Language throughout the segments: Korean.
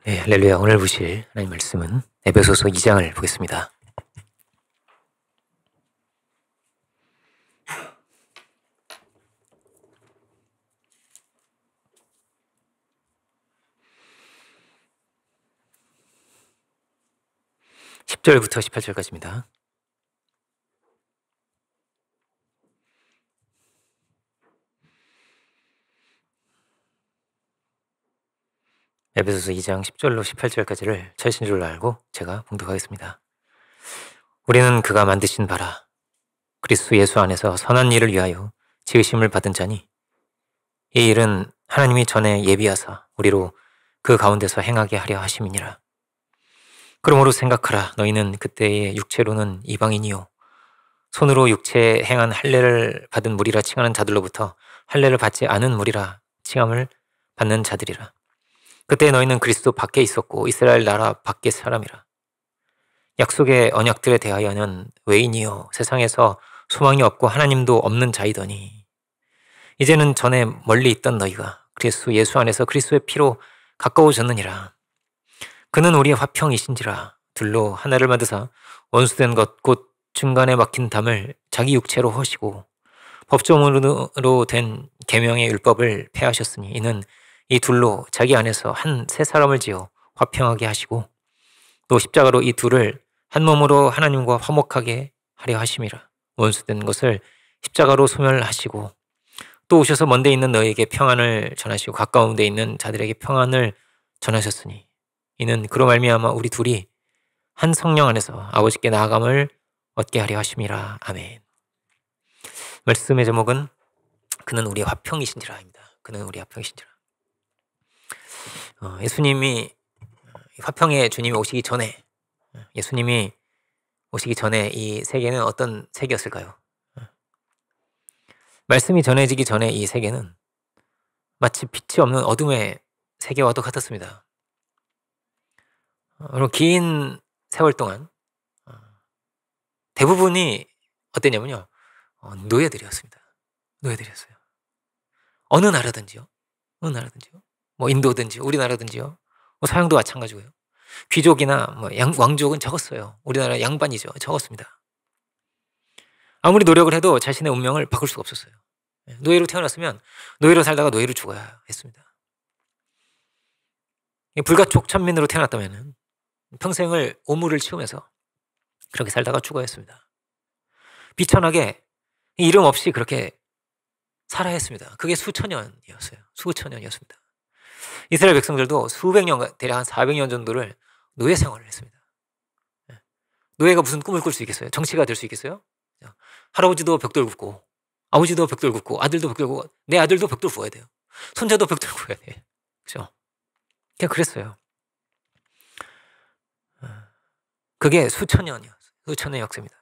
네, 할렐루야. 오늘 보실 하나님 말씀은 에베소서 2장을 보겠습니다. (10절부터) (18절까지입니다) 에베소서 2장 10절로 18절까지를 처신 줄로 알고 제가 봉독하겠습니다. 우리는 그가 만드신 바라 그리스도 예수 안에서 선한 일을 위하여 지으심을 받은 자니 이 일은 하나님이 전에 예비하사 우리로 그 가운데서 행하게 하려 하심이니라. 그러므로 생각하라. 너희는 그때의 육체로는 이방인이요 손으로 육체에 행한 할례를 받은 무리라 칭하는 자들로부터 할례를 받지 않은 무리라 칭함을 받는 자들이라. 그때 너희는 그리스도 밖에 있었고 이스라엘 나라 밖의 사람이라. 약속의 언약들에 대하여는 외인이요 세상에서 소망이 없고 하나님도 없는 자이더니 이제는 전에 멀리 있던 너희가 그리스도 예수 안에서 그리스도의 피로 가까워졌느니라. 그는 우리의 화평이신지라. 둘로 하나를 만드사 원수된 것 곧 중간에 막힌 담을 자기 육체로 허시고 법조문으로 된 계명의 율법을 폐하셨으니 이는 이 둘로 자기 안에서 한 새 사람을 지어 화평하게 하시고 또 십자가로 이 둘을 한 몸으로 하나님과 화목하게 하려 하심이라. 원수된 것을 십자가로 소멸하시고 또 오셔서 먼데 있는 너희에게 평안을 전하시고 가까운 데 있는 자들에게 평안을 전하셨으니 이는 그로 말미암아 우리 둘이 한 성령 안에서 아버지께 나아감을 얻게 하려 하심이라. 아멘. 말씀의 제목은 그는 우리의 화평이신지라입니다. 그는 우리의 화평이신지라. 예수님이 화평의 주님이 오시기 전에 예수님이 오시기 전에 이 세계는 어떤 세계였을까요? 말씀이 전해지기 전에 이 세계는 마치 빛이 없는 어둠의 세계와도 같았습니다. 그리고 긴 세월 동안 대부분이 어땠냐면요. 노예들이었습니다. 노예들이었어요. 어느 나라든지요. 어느 나라든지요. 뭐 인도든지 우리나라든지요. 뭐 서양도 마찬가지고요. 귀족이나 뭐 왕족은 적었어요. 우리나라 양반이죠. 적었습니다. 아무리 노력을 해도 자신의 운명을 바꿀 수가 없었어요. 노예로 태어났으면 노예로 살다가 노예로 죽어야 했습니다. 불가촉 천민으로 태어났다면 평생을 오물을 치우면서 그렇게 살다가 죽어야 했습니다. 비천하게 이름 없이 그렇게 살아야 했습니다. 그게 수천 년이었어요. 수천 년이었습니다. 이스라엘 백성들도 수백 년, 대략 한 400년 정도를 노예 생활을 했습니다. 노예가 무슨 꿈을 꿀 수 있겠어요? 정치가 될 수 있겠어요? 할아버지도 벽돌 굽고 아버지도 벽돌 굽고 아들도 벽돌 굽고 내 아들도 벽돌 구워야 돼요. 손자도 벽돌 구워야 돼요. 그죠? 그냥 그랬어요. 그게 수천 년이었어요. 수천 년의 역사입니다.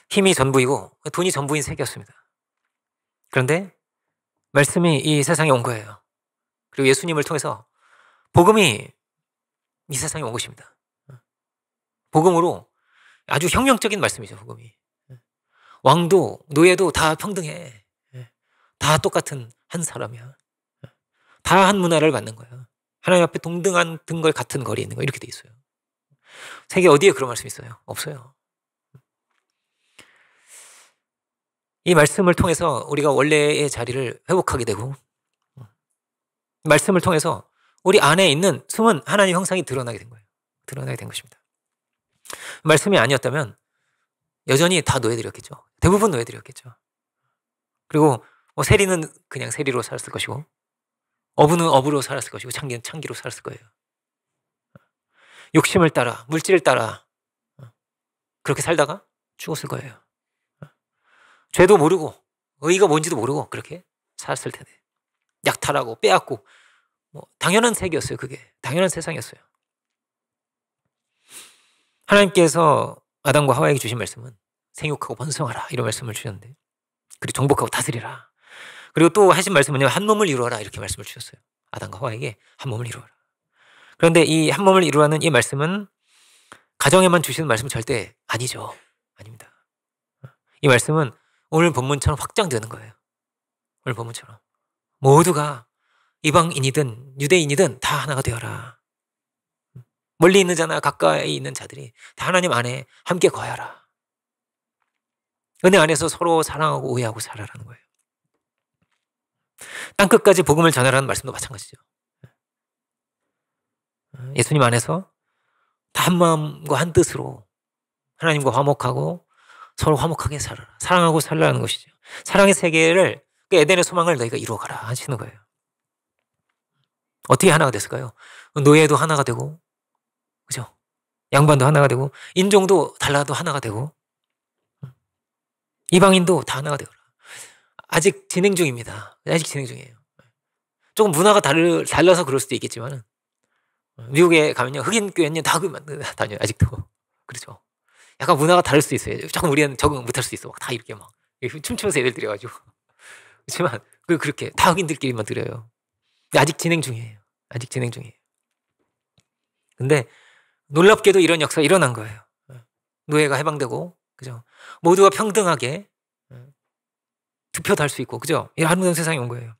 힘이 전부이고 돈이 전부인 세계였습니다. 그런데 말씀이 이 세상에 온 거예요. 그리고 예수님을 통해서 복음이 이 세상에 온 것입니다. 복음으로 아주 혁명적인 말씀이죠. 복음이. 왕도 노예도 다 평등해. 다 똑같은 한 사람이야. 다 한 문화를 받는 거야. 하나님 앞에 동등한 등걸 같은 거리에 있는 거 이렇게 돼 있어요. 세계 어디에 그런 말씀이 있어요? 없어요. 이 말씀을 통해서 우리가 원래의 자리를 회복하게 되고 말씀을 통해서 우리 안에 있는 숨은 하나님 형상이 드러나게 된 거예요. 드러나게 된 것입니다. 말씀이 아니었다면 여전히 다 노예들이었겠죠. 대부분 노예들이었겠죠. 그리고 세리는 그냥 세리로 살았을 것이고 어부는 어부로 살았을 것이고 창기는 창기로 살았을 거예요. 욕심을 따라 물질을 따라 그렇게 살다가 죽었을 거예요. 죄도 모르고 의의가 뭔지도 모르고 그렇게 살았을 텐데 약탈하고 빼앗고 당연한 세계였어요. 그게 당연한 세상이었어요. 하나님께서 아담과 하와에게 주신 말씀은 생육하고 번성하라 이런 말씀을 주셨는데 그리고 정복하고 다스리라. 그리고 또 하신 말씀은요. 한 몸을 이루어라 이렇게 말씀을 주셨어요. 아담과 하와에게 한 몸을 이루어라. 그런데 이 한 몸을 이루라는 이 말씀은 가정에만 주시는 말씀은 절대 아니죠. 아닙니다. 이 말씀은 오늘 본문처럼 확장되는 거예요. 오늘 본문처럼 모두가 이방인이든 유대인이든 다 하나가 되어라. 멀리 있는 자나 가까이 있는 자들이 다 하나님 안에 함께 거하라. 은혜 안에서 서로 사랑하고 오해하고 살아라는 거예요. 땅끝까지 복음을 전하라는 말씀도 마찬가지죠. 예수님 안에서 다 한 마음과 한 뜻으로 하나님과 화목하고 서로 화목하게 살아라. 사랑하고 살라는 것이죠. 사랑의 세계를, 그 에덴의 소망을 너희가 이루어가라 하시는 거예요. 어떻게 하나가 됐을까요? 노예도 하나가 되고, 그죠? 양반도 하나가 되고, 인종도 달라도 하나가 되고, 이방인도 다 하나가 되어라. 아직 진행 중입니다. 아직 진행 중이에요. 조금 문화가 달라서 그럴 수도 있겠지만, 미국에 가면요, 흑인 교회는 다 다녀요, 아직도. 그렇죠. 약간 문화가 다를 수 있어요. 조금 우리는 적응 못할 수 있어. 다 이렇게 막 춤추면서 예배를 드려가지고. 그렇지만 그렇게 다 흑인들끼리만 드려요. 아직 진행 중이에요. 아직 진행 중이에요. 근데 놀랍게도 이런 역사가 일어난 거예요. 노예가 해방되고, 그죠? 모두가 평등하게 투표도 할 수 있고, 그죠? 이런 아름다운 세상이 온 거예요.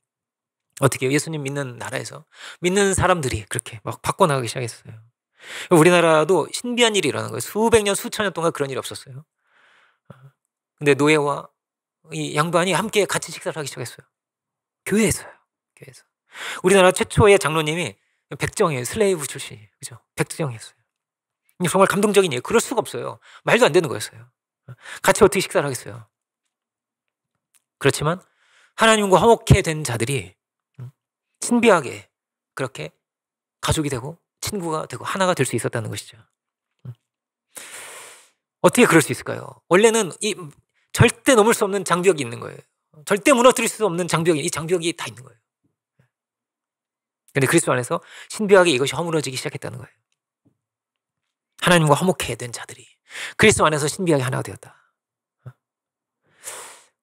어떻게 예수님 믿는 나라에서 믿는 사람들이 그렇게 막 바꿔나가기 시작했어요. 우리나라도 신비한 일이 일어난 거예요. 수백 년, 수천 년 동안 그런 일이 없었어요. 근데 노예와 이 양반이 함께 같이 식사를 하기 시작했어요. 교회에서요. 교회에서. 우리나라 최초의 장로님이 백정이에요. 슬레이브 출신이에요. 그죠? 백정이었어요. 정말 감동적인 일이에요. 그럴 수가 없어요. 말도 안 되는 거였어요. 같이 어떻게 식사를 하겠어요. 그렇지만 하나님과 화목해 된 자들이 신비하게 그렇게 가족이 되고 친구가 되고 하나가 될 수 있었다는 것이죠. 어떻게 그럴 수 있을까요? 원래는 이 절대 넘을 수 없는 장벽이 있는 거예요. 절대 무너뜨릴 수 없는 장벽이, 이 장벽이 다 있는 거예요. 근데 그리스도 안에서 신비하게 이것이 허물어지기 시작했다는 거예요. 하나님과 화목해 된 자들이 그리스도 안에서 신비하게 하나가 되었다.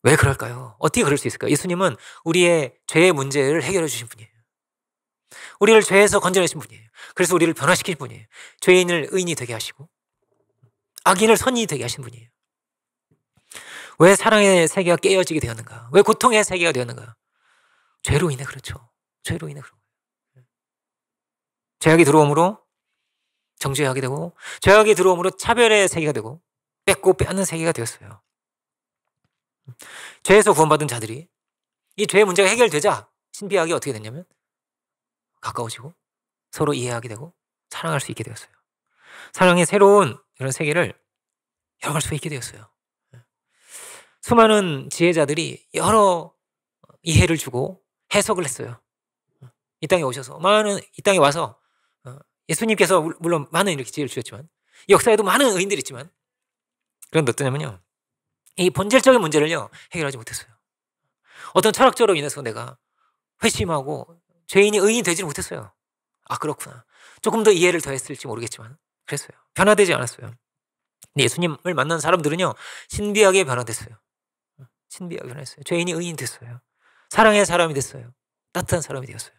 왜 그럴까요? 어떻게 그럴 수 있을까요? 예수님은 우리의 죄의 문제를 해결해 주신 분이에요. 우리를 죄에서 건져내신 분이에요. 그래서 우리를 변화시키신 분이에요. 죄인을 의인이 되게 하시고 악인을 선인이 되게 하신 분이에요. 왜 사랑의 세계가 깨어지게 되었는가? 왜 고통의 세계가 되었는가? 죄로 인해 그렇죠. 죄로 인해 그런 거예요. 죄악이 들어옴으로 정죄하게 되고, 죄악이 들어옴으로 차별의 세계가 되고, 뺏고 빼앗는 세계가 되었어요. 죄에서 구원받은 자들이 이 죄의 문제가 해결되자 신비하게 어떻게 됐냐면 가까워지고 서로 이해하게 되고 사랑할 수 있게 되었어요. 사랑의 새로운 이런 세계를 열어갈 수 있게 되었어요. 수많은 지혜자들이 여러 이해를 주고 해석을 했어요. 이 땅에 오셔서 이 땅에 와서 예수님께서 물론 많은 이렇게 지혜를 주셨지만 역사에도 많은 의인들이 있지만 그런데 어떠냐면요, 이 본질적인 문제를요 해결하지 못했어요. 어떤 철학자로 인해서 내가 회심하고 죄인이 의인이 되지는 못했어요. 아, 그렇구나. 조금 더 이해를 더했을지 모르겠지만 그랬어요. 변화되지 않았어요. 근데 예수님을 만난 사람들은요 신비하게 변화됐어요. 신비하게 변화했어요. 죄인이 의인 됐어요. 사랑의 사람이 됐어요. 따뜻한 사람이 되었어요.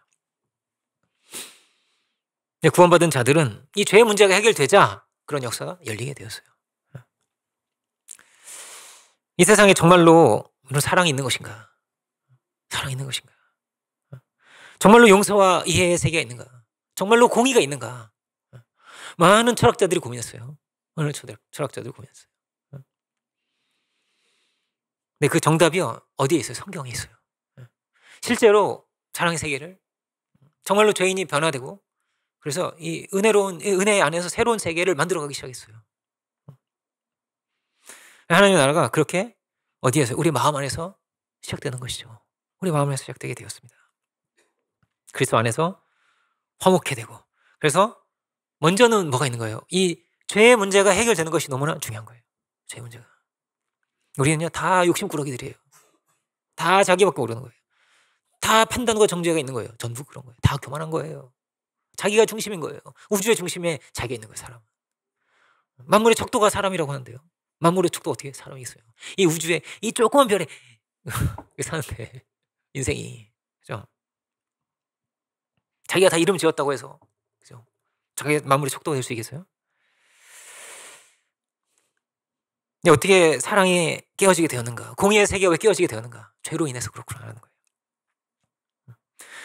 구원받은 자들은 이 죄의 문제가 해결되자 그런 역사가 열리게 되었어요. 이 세상에 정말로 이런 사랑이 있는 것인가? 사랑이 있는 것인가? 정말로 용서와 이해의 세계가 있는가? 정말로 공의가 있는가? 많은 철학자들이 고민했어요. 오늘 철학자들이 고민했어요. 근데 그 정답이요 어디에 있어요? 성경에 있어요. 실제로 사랑의 세계를 정말로 죄인이 변화되고 그래서 이 은혜로운 은혜 안에서 새로운 세계를 만들어가기 시작했어요. 하나님의 나라가 그렇게 어디에서? 우리 마음 안에서 시작되는 것이죠. 우리 마음 안에서 시작되게 되었습니다. 그리스도 안에서 화목해 되고, 그래서 먼저는 뭐가 있는 거예요? 이 죄의 문제가 해결되는 것이 너무나 중요한 거예요. 죄의 문제가. 우리는요 다 욕심꾸러기들이에요. 다 자기밖에 모르는 거예요. 다 판단과 정죄가 있는 거예요. 전부 그런 거예요. 다 교만한 거예요. 자기가 중심인 거예요. 우주의 중심에 자기가 있는 거예요. 사람. 만물의 척도가 사람이라고 하는데요. 만물의 척도 어떻게 사람이 있어요? 이 우주에 이 조그만 별에 사는데 인생이, 그죠? 자기가 다 이름 지었다고 해서, 그죠? 자기가 만물의 척도가 될 수 있겠어요? 근데 어떻게 사랑이 깨어지게 되었는가? 공의의 세계가 왜 깨어지게 되었는가? 죄로 인해서 그렇구나 하는 거예요.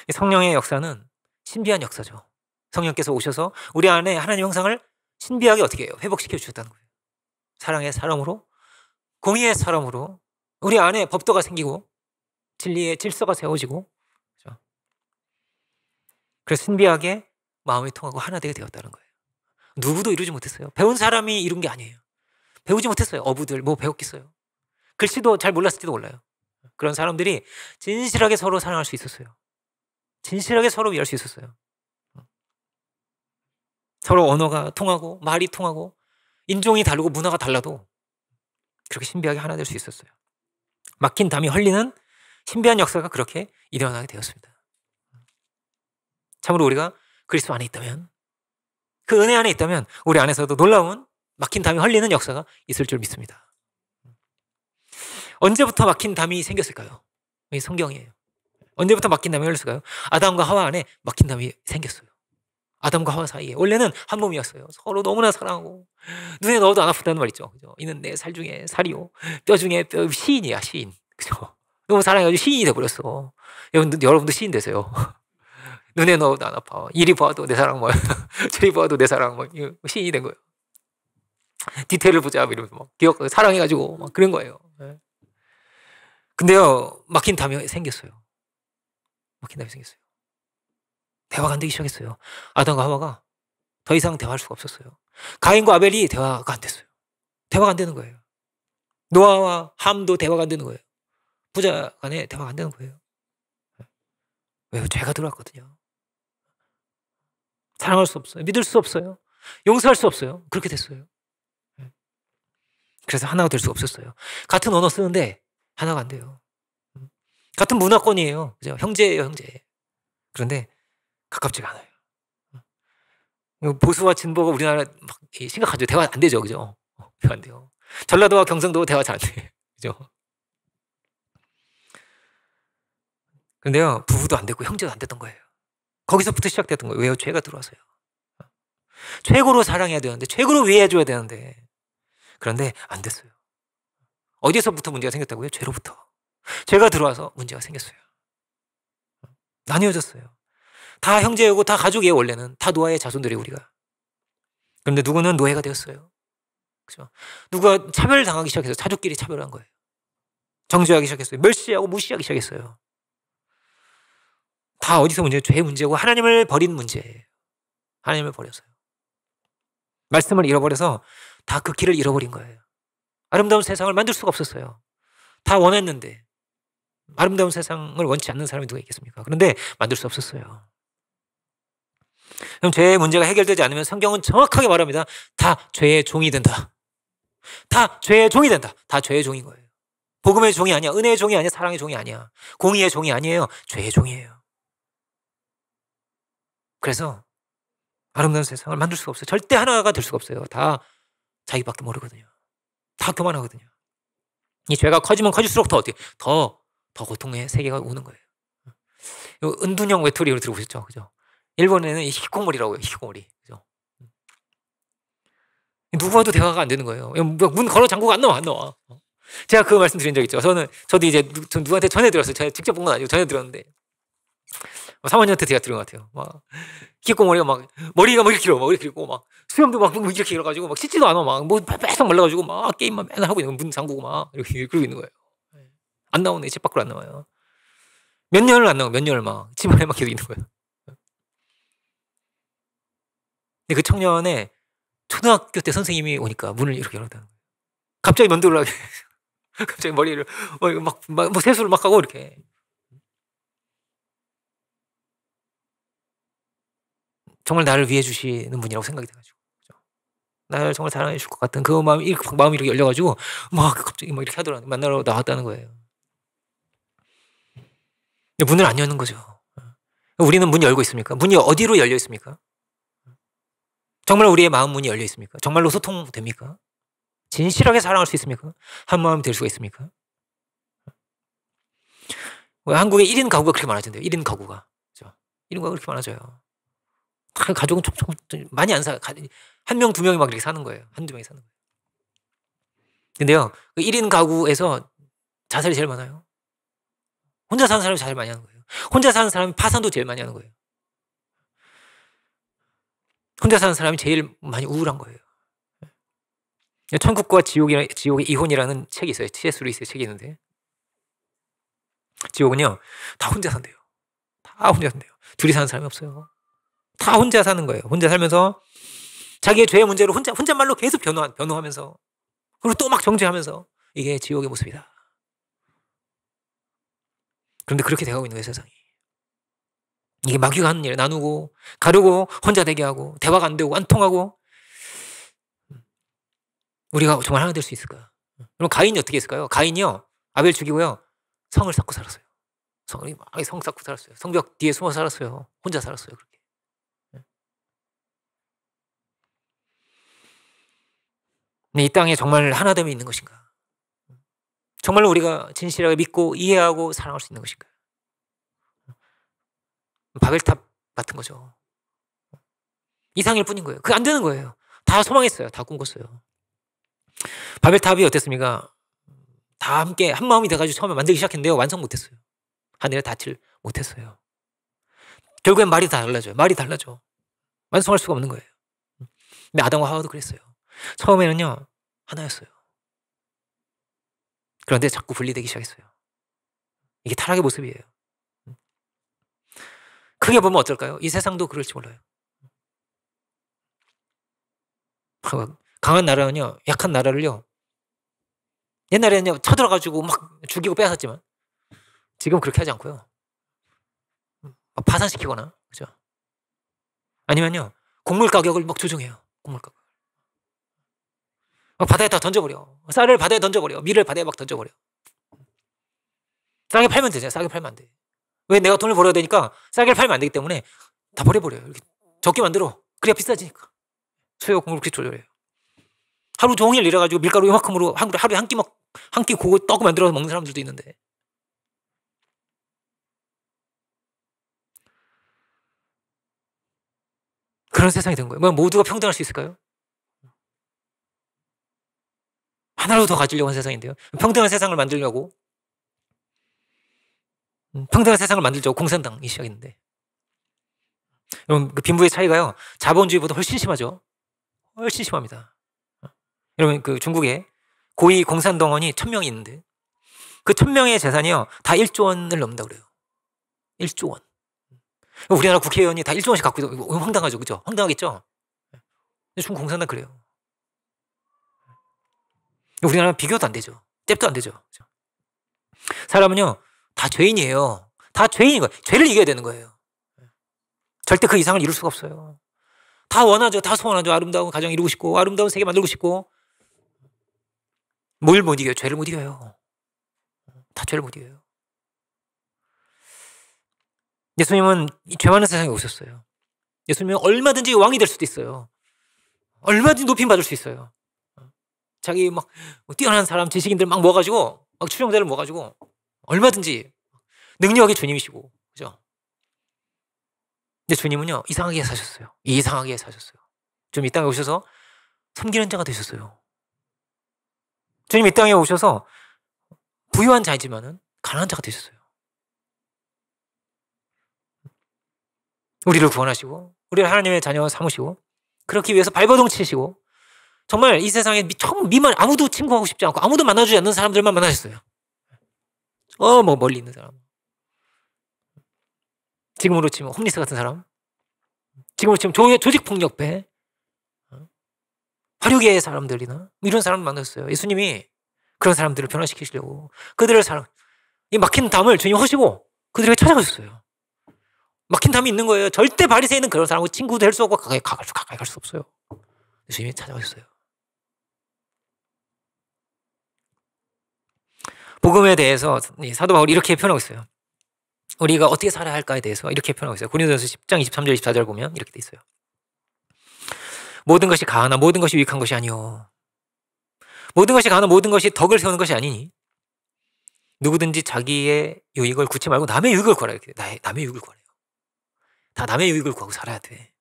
이 성령의 역사는 신비한 역사죠. 성령께서 오셔서 우리 안에 하나님 형상을 신비하게 어떻게 해요? 회복시켜 주셨다는 거예요. 사랑의 사람으로, 공의의 사람으로 우리 안에 법도가 생기고 진리의 질서가 세워지고, 그렇죠? 그래서 신비하게 마음이 통하고 하나 되게 되었다는 거예요. 누구도 이루지 못했어요. 배운 사람이 이룬 게 아니에요. 배우지 못했어요. 어부들 뭐 배웠겠어요. 글씨도 잘 몰랐을지도 몰라요. 그런 사람들이 진실하게 서로 사랑할 수 있었어요. 진실하게 서로 위할 수 있었어요. 서로 언어가 통하고 말이 통하고 인종이 다르고 문화가 달라도 그렇게 신비하게 하나 될 수 있었어요. 막힌 담이 흘리는 신비한 역사가 그렇게 일어나게 되었습니다. 참으로 우리가 그리스도 안에 있다면, 그 은혜 안에 있다면 우리 안에서도 놀라운 막힌 담이 흘리는 역사가 있을 줄 믿습니다. 언제부터 막힌 담이 생겼을까요? 이 성경이에요. 언제부터 막힌 담이 흘렸을까요? 아담과 하와 안에 막힌 담이 생겼어요. 아담과 하와 사이에 원래는 한 몸이었어요. 서로 너무나 사랑하고 눈에 넣어도 안 아프다는 말 있죠. 그죠? 이는 내 살 중에 살이요, 뼈 중에 뼈. 시인이야, 시인. 그죠? 너무 사랑해가지고 시인이 돼버렸어. 여러분도 시인 되세요. 눈에 넣어도 안 아파. 이리 보아도 내 사랑 뭐야. 저리 보아도 내 사랑 뭐. 시인이 된 거예요. 디테일을 보자 이러면서 막 기억 사랑해가지고 막 그런 거예요. 근데요, 막힌 담이 생겼어요. 막힌 담이 생겼어요. 대화가 안 되기 시작했어요. 아담과 하와가 더 이상 대화할 수가 없었어요. 가인과 아벨이 대화가 안 됐어요. 대화가 안 되는 거예요. 노아와 함도 대화가 안 되는 거예요. 부자 간에 대화가 안 되는 거예요. 왜요? 죄가 들어왔거든요. 사랑할 수 없어요. 믿을 수 없어요. 용서할 수 없어요. 그렇게 됐어요. 그래서 하나가 될 수가 없었어요. 같은 언어 쓰는데 하나가 안 돼요. 같은 문화권이에요. 그죠? 형제예요, 형제. 그런데 가깝지가 않아요. 보수와 진보가 우리나라 막 심각하죠. 대화 안 되죠, 그죠? 대화 안 돼요. 전라도와 경상도 대화 잘 안 돼, 그죠? 그런데요, 부부도 안 됐고 형제도 안 됐던 거예요. 거기서부터 시작됐던 거예요. 왜요? 죄가 들어와서요. 최고로 사랑해야 되는데, 최고로 위해줘야 되는데, 그런데 안 됐어요. 어디서부터 문제가 생겼다고요? 죄로부터. 죄가 들어와서 문제가 생겼어요. 나뉘어졌어요. 다 형제이고 다 가족이에요. 원래는 다 노아의 자손들이에요, 우리가. 그런데 누구는 노예가 되었어요. 그죠? 누가 차별당하기 시작해서 가족끼리 차별한 거예요. 정죄하기 시작했어요. 멸시하고 무시하기 시작했어요. 다 어디서 문제예요? 죄 문제고 하나님을 버린 문제예요. 하나님을 버렸어요. 말씀을 잃어버려서 다 그 길을 잃어버린 거예요. 아름다운 세상을 만들 수가 없었어요. 다 원했는데 아름다운 세상을 원치 않는 사람이 누가 있겠습니까? 그런데 만들 수 없었어요. 그럼 죄의 문제가 해결되지 않으면 성경은 정확하게 말합니다. 다 죄의 종이 된다. 다 죄의 종이 된다. 다 죄의 종인 거예요. 복음의 종이 아니야. 은혜의 종이 아니야. 사랑의 종이 아니야. 공의의 종이 아니에요. 죄의 종이에요. 그래서 아름다운 세상을 만들 수가 없어요. 절대 하나가 될 수가 없어요. 다 자기밖에 모르거든요. 다 교만하거든요. 이 죄가 커지면 커질수록 더 어떻게 더 고통의 세계가 오는 거예요. 은둔형 외톨이로 들어보셨죠? 그죠? 일본에는 히코모리라고 해요. 히코모리. 그죠? 누구와도 대화가 안 되는 거예요. 문 걸어 잠그고 안 나와. 제가 그 말씀 드린 적 있죠. 저도 이제 누구한테 전해 들었어요. 제가 직접 본 건 아니고 전해 들었는데 사모님한테 제가 들은 것 같아요. 막 히코모리가 막 머리가 막 이렇게 길어, 막 이렇게 길고 막 수염도 막 이렇게 길어가지고 막 씻지도 않아, 막 뭐 빼싹 말라가지고 막 게임만 맨날 하고 있는 문 잠그고 막 이렇게 그러고 있는 거예요. 안 나오네, 집 밖으로 안 나와요. 몇 년을 안 나와, 몇 년을 막 집 안에 막 계속 있는 거예요. 근데 그 청년의 초등학교 때 선생님이 오니까 문을 이렇게 열었다는 거예요. 갑자기 면도를 하게, 갑자기 머리를 뭐 세수를 막 하고 이렇게. 정말 나를 위해 주시는 분이라고 생각이 돼가지고, 나를 정말 사랑해 줄 것 같은 그 마음이 이렇게 열려가지고 막 갑자기 막 이렇게 하더라고요. 만나러 나왔다는 거예요. 문을 안 여는 거죠. 우리는 문이 열고 있습니까? 문이 어디로 열려 있습니까? 정말 우리의 마음 문이 열려 있습니까? 정말로 소통됩니까? 진실하게 사랑할 수 있습니까? 한 마음이 될 수가 있습니까? 왜 한국에 1인 가구가 그렇게 많아진대요? 1인 가구가. 그렇죠? 1인 가구가 그렇게 많아져요. 다 가족은 좀 많이 안 사. 한 명, 두 명이 막 이렇게 사는 거예요. 한두 명이 사는 거예요. 근데요, 그 1인 가구에서 자살이 제일 많아요. 혼자 사는 사람이 자살 많이 하는 거예요. 혼자 사는 사람이 파산도 제일 많이 하는 거예요. 혼자 사는 사람이 제일 많이 우울한 거예요. 천국과 지옥의 이혼이라는 책이 있어요. C.S. 루이스의 책이 있는데, 지옥은요 다 혼자 산대요. 다 혼자 산대요. 둘이 사는 사람이 없어요. 다 혼자 사는 거예요. 혼자 살면서 자기의 죄의 문제로 혼잣말로 계속 변호하면서, 그리고 또 막 정죄하면서, 이게 지옥의 모습이다. 그런데 그렇게 돼가고 있는 거예요, 세상이. 이게 마귀가 하는 일, 나누고 가르고 혼자 되게 하고 대화가 안 되고 안 통하고, 우리가 정말 하나 될 수 있을까요? 그럼 가인이 어떻게 했을까요? 가인이요 아벨 죽이고요 성을 쌓고 살았어요. 성 쌓고 살았어요. 성벽 뒤에 숨어 살았어요. 혼자 살았어요. 그렇게. 이 땅에 정말 하나됨이 있는 것인가? 정말로 우리가 진실하게 믿고 이해하고 사랑할 수 있는 것인가? 바벨탑 같은 거죠. 이상일 뿐인 거예요. 그게 안 되는 거예요. 다 소망했어요. 다 꿈꿨어요. 바벨탑이 어땠습니까? 다 함께 한 마음이 돼가지고 처음에 만들기 시작했는데요. 완성 못했어요. 하늘에 닿질 못했어요. 결국엔 말이 다 달라져요. 말이 달라져. 완성할 수가 없는 거예요. 근데 아담과 하와도 그랬어요. 처음에는요 하나였어요. 그런데 자꾸 분리되기 시작했어요. 이게 타락의 모습이에요. 크게 보면 어떨까요? 이 세상도 그럴지 몰라요. 강한 나라는요 약한 나라를요, 옛날에는요 쳐들어가지고 막 죽이고 빼앗았지만 지금 그렇게 하지 않고요, 파산시키거나, 그죠? 아니면요 곡물 가격을 막 조정해요. 곡물 가격. 바다에다 던져버려. 쌀을 바다에 던져버려. 밀을 바다에 막 던져버려. 싸게 팔면 되잖아요. 싸게 팔면 안 돼. 왜? 내가 돈을 벌어야 되니까 싸게 팔면 안 되기 때문에 다 버려버려요. 이렇게 적게 만들어. 그래야 비싸지니까. 수요 공급을 그렇게 조절해요. 하루 종일 일해가지고 밀가루 이만큼으로 하루에 한 끼 고고 떡 만들어서 먹는 사람들도 있는데, 그런 세상이 된 거예요. 뭐 모두가 평등할 수 있을까요? 하나라도 더 가지려고 하는 세상인데요. 평등한 세상을 만들려고, 평등한 세상을 만들자고 공산당이 시작했는데, 여러분 그 빈부의 차이가요 자본주의보다 훨씬 심하죠. 훨씬 심합니다. 여러분 그 중국에 고위 공산당원이 1000명이 있는데 그 1000명의 재산이요 다 1조 원을 넘는다고 그래요. 1조 원. 우리나라 국회의원이 다 1조 원씩 갖고 있어. 이거 황당하죠, 그죠? 황당하겠죠. 근데 중국 공산당 그래요. 우리나라는 비교도 안 되죠. 잽도 안 되죠. 그죠? 사람은요 다 죄인이에요. 다 죄인인 거예요. 죄를 이겨야 되는 거예요. 절대 그 이상을 이룰 수가 없어요. 다 원하죠. 다 소원하죠. 아름다운 가정 이루고 싶고 아름다운 세계 만들고 싶고. 뭘 못 이겨요? 죄를 못 이겨요. 다 죄를 못 이겨요. 예수님은 죄 많은 세상에 오셨어요. 예수님은 얼마든지 왕이 될 수도 있어요. 얼마든지 높임 받을 수 있어요. 자기 막 뛰어난 사람, 지식인들 막 모아가지고, 막 추종자를 모아가지고 얼마든지 능력의 주님이시고, 그죠? 근데 주님은요 이상하게 사셨어요. 이상하게 사셨어요. 주님 이 땅에 오셔서 섬기는 자가 되셨어요. 주님 이 땅에 오셔서 부유한 자이지만은 가난한 자가 되셨어요. 우리를 구원하시고 우리를 하나님의 자녀 삼으시고 그렇기 위해서 발버둥 치시고, 정말 이 세상에 미만 아무도 친구하고 싶지 않고 아무도 만나주지 않는 사람들만 만나셨어요. 뭐 멀리 있는 사람, 지금으로 치면 홈리스 같은 사람, 지금으로 치면 조직폭력배, 화류계의 사람들이나 이런 사람을 만났어요. 예수님이 그런 사람들을 변화시키시려고 그들을 이 막힌 담을 주님 허시고 그들에게 찾아가셨어요. 막힌 담이 있는 거예요. 절대 바리새인은 그런 사람하고 친구 될 수 없고 가까이 갈 수 없어요. 주님이 찾아가셨어요. 복음에 대해서 사도 바울이 이렇게 표현하고 있어요. 우리가 어떻게 살아야 할까에 대해서 이렇게 표현하고 있어요. 고린도전서 10장 23절 24절 보면 이렇게 돼 있어요. 모든 것이 가하나 모든 것이 유익한 것이 아니요, 모든 것이 가하나 모든 것이 덕을 세우는 것이 아니니 누구든지 자기의 유익을 구치 말고 남의 유익을 구하라. 이렇게 남의 유익을 구하래요. 다 남의 유익을 구하고 살아야 돼.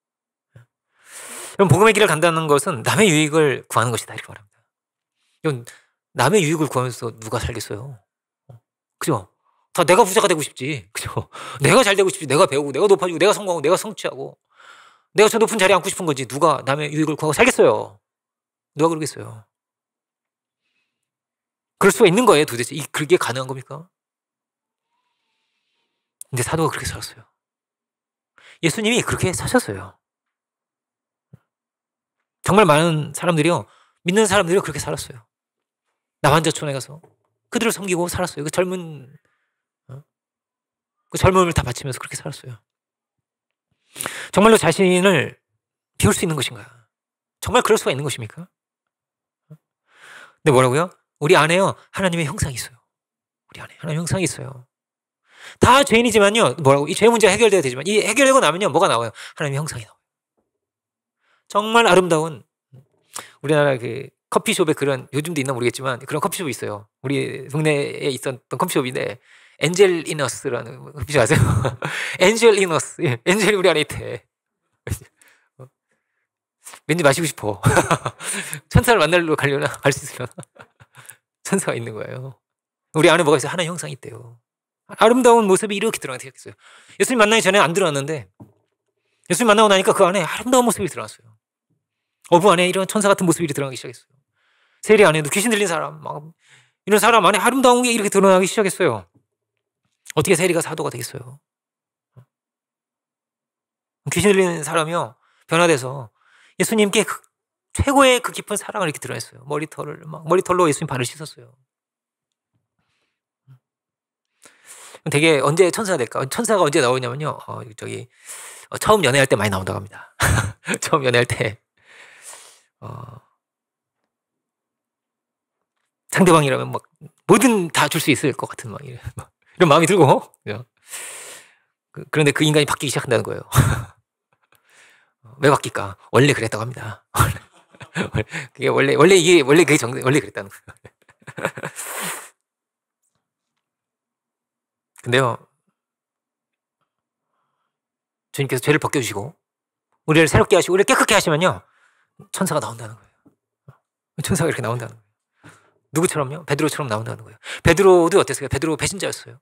그럼 복음의 길을 간다는 것은 남의 유익을 구하는 것이다 이렇게 말합니다. 이건 남의 유익을 구하면서 누가 살겠어요? 그죠? 다 내가 부자가 되고 싶지. 그죠? 내가 잘 되고 싶지. 내가 배우고, 내가 높아지고, 내가 성공하고, 내가 성취하고, 내가 저 높은 자리에 앉고 싶은 거지. 누가 남의 유익을 구하고 살겠어요? 누가 그러겠어요? 그럴 수가 있는 거예요, 도대체. 그게 가능한 겁니까? 근데 사도가 그렇게 살았어요. 예수님이 그렇게 사셨어요. 정말 많은 사람들이요, 믿는 사람들이 그렇게 살았어요. 남한자촌에 가서 그들을 섬기고 살았어요. 그 젊음을 다 바치면서 그렇게 살았어요. 정말로 자신을 비울 수 있는 것인가? 정말 그럴 수가 있는 것입니까? 근데 뭐라고요? 우리 안에요, 하나님의 형상이 있어요. 우리 안에 하나님의 형상이 있어요. 다 죄인이지만요, 뭐라고? 이 죄 문제가 해결돼야 되지만, 이 해결되고 나면요, 뭐가 나와요? 하나님의 형상이 나와요. 정말 아름다운, 우리나라 그 커피숍에 그런, 요즘도 있나 모르겠지만, 그런 커피숍이 있어요. 우리 동네에 있었던 커피숍인데, 엔젤이너스라는 커피숍 아세요? 엔젤이너스. 예, 엔젤이 우리 안에 있대. 왠지 마시고 싶어. 천사를 만나러 가려나? 갈 수 있으려나? 천사가 있는 거예요. 우리 안에 뭐가 있어요? 하나의 형상이 있대요. 아름다운 모습이 이렇게 드러나게 생겼어요. 예수님 만나기 전에 안 드러났는데, 예수님 만나고 나니까 그 안에 아름다운 모습이 드러났어요. 어부 안에 이런 천사 같은 모습이 드러나기 시작했어요. 세리 안에도 귀신 들린 사람, 막 이런 사람 안에 아름다운 게 이렇게 드러나기 시작했어요. 어떻게 세리가 사도가 되겠어요? 귀신 들린 사람이요, 변화돼서 예수님께 최고의 그 깊은 사랑을 이렇게 드러냈어요. 머리털로 예수님 발을 씻었어요. 되게 언제 천사가 될까? 천사가 언제 나오냐면요, 처음 연애할 때 많이 나온다고 합니다. 처음 연애할 때, 상대방이라면 막 뭐든 다 줄 수 있을 것 같은 이런 마음이 들고, 그런데 그 인간이 바뀌기 시작한다는 거예요. 왜 바뀔까? 원래 그랬다고 합니다. 그게 원래 원래 그랬다는 거예요. 근데요, 주님께서 죄를 벗겨주시고 우리를 새롭게 하시고 우리를 깨끗게 하시면요, 천사가 나온다는 거예요. 천사가 이렇게 나온다는 거예요. 누구처럼요? 베드로처럼 나온다는 거예요. 베드로도 어땠어요? 베드로 배신자였어요.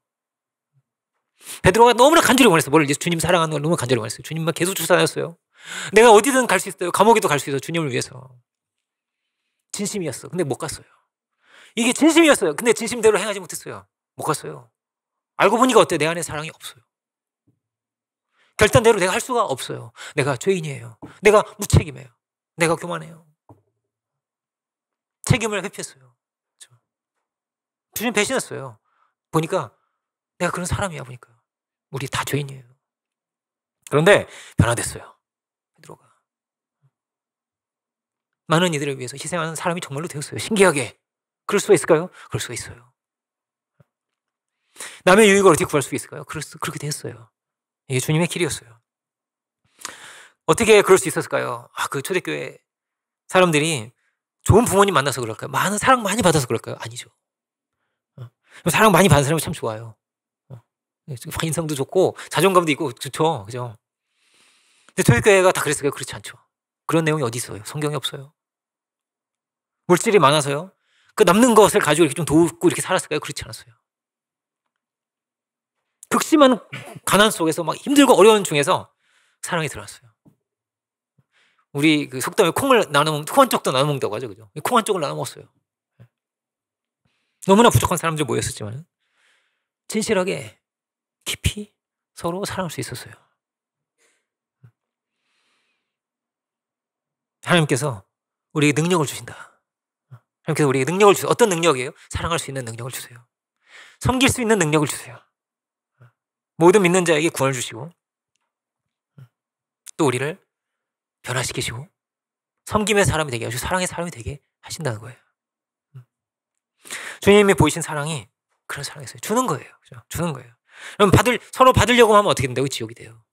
베드로가 너무나 간절히 원했어요. 주님 사랑하는 걸 너무 간절히 원했어요. 주님만 계속 쫓아다녔어요. 내가 어디든 갈 수 있어요. 감옥에도 갈 수 있어요. 주님을 위해서. 진심이었어. 근데 못 갔어요. 이게 진심이었어요. 근데 진심대로 행하지 못했어요. 못 갔어요. 알고 보니까 어때요? 내 안에 사랑이 없어요. 결단대로 내가 할 수가 없어요. 내가 죄인이에요. 내가 무책임해요. 내가 교만해요. 책임을 회피했어요. 주님 배신했어요. 보니까 내가 그런 사람이야. 보니까 우리 다 죄인이에요. 그런데 변화됐어요. 베드로가 많은 이들을 위해서 희생하는 사람이 정말로 되었어요. 신기하게. 그럴 수가 있을까요? 그럴 수가 있어요. 남의 유익을 어떻게 구할 수 있을까요? 그렇게 됐어요. 이게 주님의 길이었어요. 어떻게 그럴 수 있었을까요? 그 초대교회 사람들이 좋은 부모님 만나서 그럴까요? 많은 사랑 많이 받아서 그럴까요? 아니죠. 사랑 많이 받은 사람이 참 좋아요. 인성도 좋고 자존감도 있고 좋죠. 그죠? 근데 초대교회가 다 그랬을까요? 그렇지 않죠. 그런 내용이 어디 있어요? 성경에 없어요. 물질이 많아서요, 그 남는 것을 가지고 이렇게 좀 돕고 이렇게 살았을까요? 그렇지 않았어요. 극심한 가난 속에서 막 힘들고 어려운 중에서 사랑이 드러났어요. 우리 그 속담에 콩 한 쪽도 나눠 먹는다고 하죠. 그죠? 콩 한 쪽을 나눠 먹었어요. 너무나 부족한 사람들 모였었지만 진실하게 깊이 서로 사랑할 수 있었어요. 하나님께서 우리에게 능력을 주신다. 하나님께서 우리에게 능력을 주세요. 어떤 능력이에요? 사랑할 수 있는 능력을 주세요. 섬길 수 있는 능력을 주세요. 모든 믿는 자에게 구원을 주시고 또 우리를 변화시키시고 섬김의 사람이 되게 하시고 사랑의 사람이 되게 하신다는 거예요. 주님이 보이신 사랑이 그런 사랑이었어요. 주는 거예요. 그죠? 주는 거예요. 그럼 서로 받으려고 하면 어떻게 된다고? 지옥이 돼요.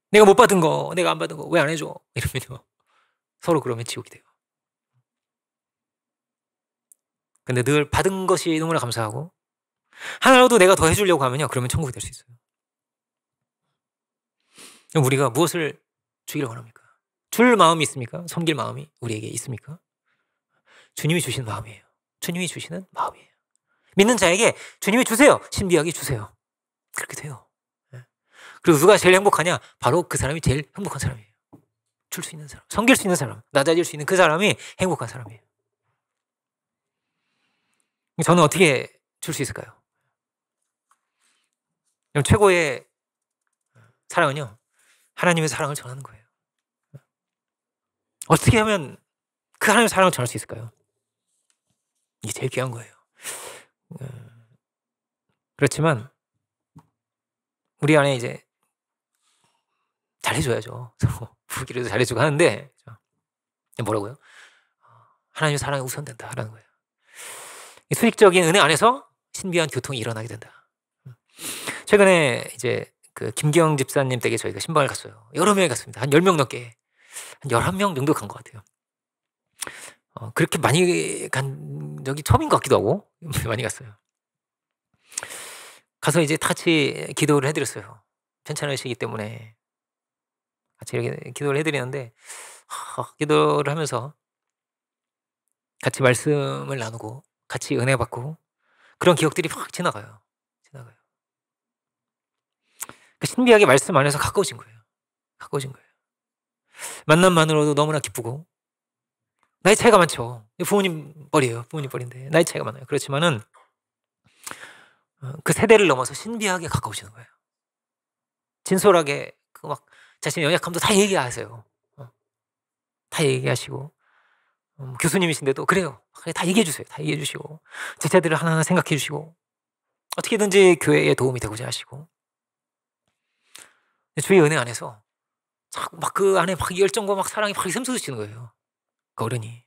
내가 못 받은 거, 내가 안 받은 거 왜 안 해줘? 이러면요, 서로 그러면 지옥이 돼요. 근데 늘 받은 것이 너무나 감사하고 하나라도 내가 더 해주려고 하면요, 그러면 천국이 될 수 있어요. 그럼 우리가 무엇을 주기를 원합니까? 줄 마음이 있습니까? 섬길 마음이 우리에게 있습니까? 주님이 주시는 마음이에요. 주님이 주시는 마음이에요. 믿는 자에게 주님이 주세요. 신비하게 주세요. 그렇게 돼요. 그리고 누가 제일 행복하냐? 바로 그 사람이 제일 행복한 사람이에요. 줄 수 있는 사람, 섬길 수 있는 사람, 낮아질 수 있는 그 사람이 행복한 사람이에요. 저는 어떻게 줄 수 있을까요? 최고의 사랑은요, 하나님의 사랑을 전하는 거예요. 어떻게 하면 그 하나님의 사랑을 전할 수 있을까요? 이게 제일 귀한 거예요. 그렇지만 우리 안에 이제 잘해줘야죠. 서로 부기라도 잘해주고 하는데 뭐라고요? 하나님의 사랑이 우선된다라는 거예요. 수직적인 은혜 안에서 신비한 교통이 일어나게 된다. 최근에 이제 그 김기영 집사님 댁에 저희가 신방을 갔어요. 여러 명이 갔습니다. 한 10명 넘게. 한 11명 정도 간 것 같아요. 그렇게 많이 간 적이 처음인 것 같기도 하고 많이 갔어요. 가서 이제 같이 기도를 해드렸어요. 편찮으시기 때문에 같이 이렇게 기도를 해드리는데 기도를 하면서 같이 말씀을 나누고 같이 은혜 받고 그런 기억들이 확 지나가요. 그 신비하게 말씀 안에서 가까워진 거예요. 만남만으로도 너무나 기쁘고 나이 차이가 많죠. 부모님 뻘이에요. 부모님 뻘인데 나이 차이가 많아요. 그렇지만은 그 세대를 넘어서 신비하게 가까워지는 거예요. 진솔하게 그 막 자신의 연약함도 다 얘기하세요. 다 얘기하시고 교수님이신데도 그래요. 다 얘기해 주세요. 다 얘기해 주시고 제자들을 하나하나 생각해 주시고 어떻게든지 교회에 도움이 되고자 하시고 주의 은혜 안에서 막 그 안에 막 열정과 막 사랑이 막 샘솟으시는 거예요. 그 어른이